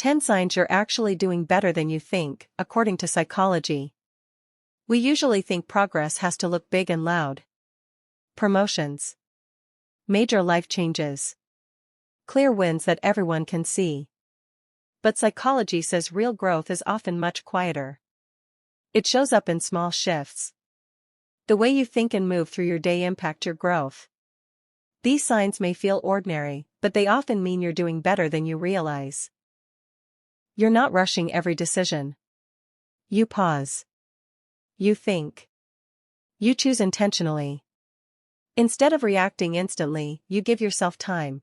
10 signs you're actually doing better than you think, according to psychology. We usually think progress has to look big and loud. Promotions. Major life changes. Clear wins that everyone can see. But psychology says real growth is often much quieter. It shows up in small shifts. The way you think and move through your day impact your growth. These signs may feel ordinary, but they often mean you're doing better than you realize. You're not rushing every decision. You pause. You think. You choose intentionally. Instead of reacting instantly, you give yourself time.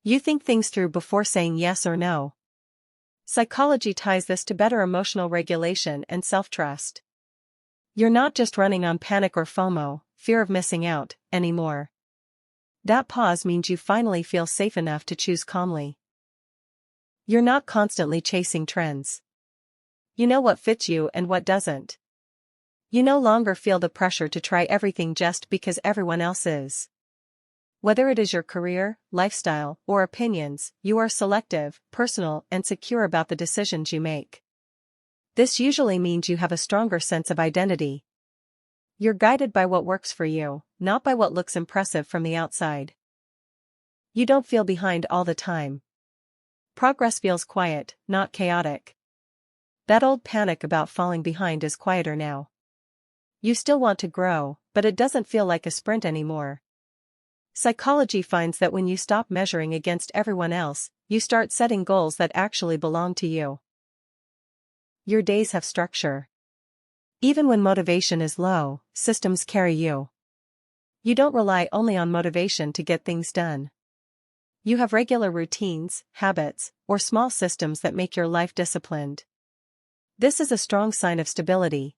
You think things through before saying yes or no. Psychology ties this to better emotional regulation and self-trust. You're not just running on panic or FOMO, fear of missing out, anymore. That pause means you finally feel safe enough to choose calmly. You're not constantly chasing trends. You know what fits you and what doesn't. You no longer feel the pressure to try everything just because everyone else is. Whether it is your career, lifestyle, or opinions, you are selective, personal, and secure about the decisions you make. This usually means you have a stronger sense of identity. You're guided by what works for you, not by what looks impressive from the outside. You don't feel behind all the time. Progress feels quiet, not chaotic. That old panic about falling behind is quieter now. You still want to grow, but it doesn't feel like a sprint anymore. Psychology finds that when you stop measuring against everyone else, you start setting goals that actually belong to you. Your days have structure. Even when motivation is low, systems carry you. You don't rely only on motivation to get things done. You have regular routines, habits, or small systems that make your life disciplined. This is a strong sign of stability.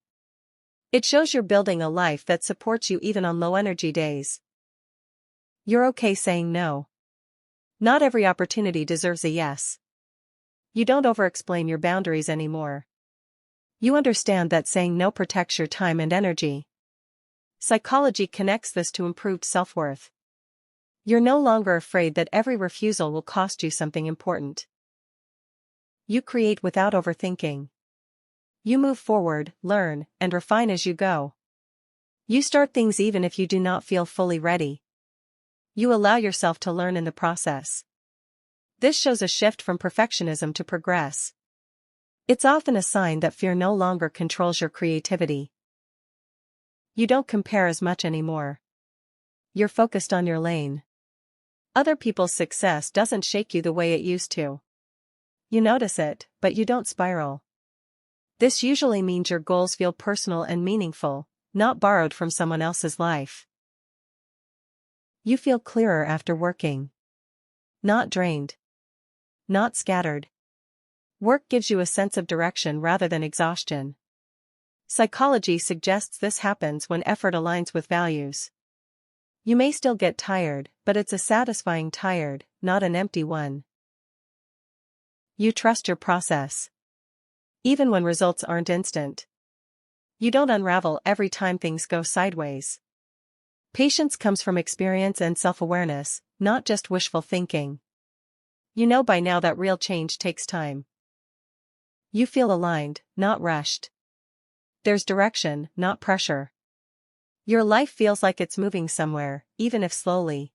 It shows you're building a life that supports you even on low-energy days. You're okay saying no. Not every opportunity deserves a yes. You don't over-explain your boundaries anymore. You understand that saying no protects your time and energy. Psychology connects this to improved self-worth. You're no longer afraid that every refusal will cost you something important. You create without overthinking. You move forward, learn, and refine as you go. You start things even if you do not feel fully ready. You allow yourself to learn in the process. This shows a shift from perfectionism to progress. It's often a sign that fear no longer controls your creativity. You don't compare as much anymore. You're focused on your lane. Other people's success doesn't shake you the way it used to. You notice it, but you don't spiral. This usually means your goals feel personal and meaningful, not borrowed from someone else's life. You feel clearer after working. Not drained. Not scattered. Work gives you a sense of direction rather than exhaustion. Psychology suggests this happens when effort aligns with values. You may still get tired, but it's a satisfying tired, not an empty one. You trust your process. Even when results aren't instant. You don't unravel every time things go sideways. Patience comes from experience and self-awareness, not just wishful thinking. You know by now that real change takes time. You feel aligned, not rushed. There's direction, not pressure. Your life feels like it's moving somewhere, even if slowly.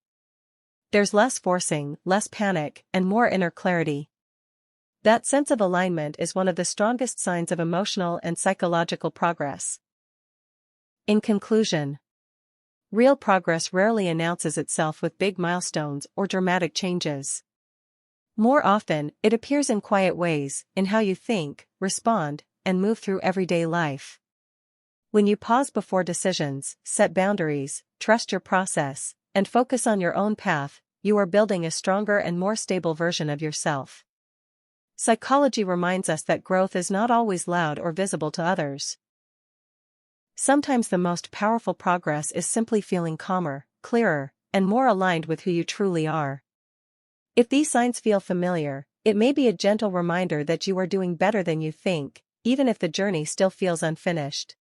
There's less forcing, less panic, and more inner clarity. That sense of alignment is one of the strongest signs of emotional and psychological progress. In conclusion, real progress rarely announces itself with big milestones or dramatic changes. More often, it appears in quiet ways, in how you think, respond, and move through everyday life. When you pause before decisions, set boundaries, trust your process, and focus on your own path, you are building a stronger and more stable version of yourself. Psychology reminds us that growth is not always loud or visible to others. Sometimes the most powerful progress is simply feeling calmer, clearer, and more aligned with who you truly are. If these signs feel familiar, it may be a gentle reminder that you are doing better than you think, even if the journey still feels unfinished.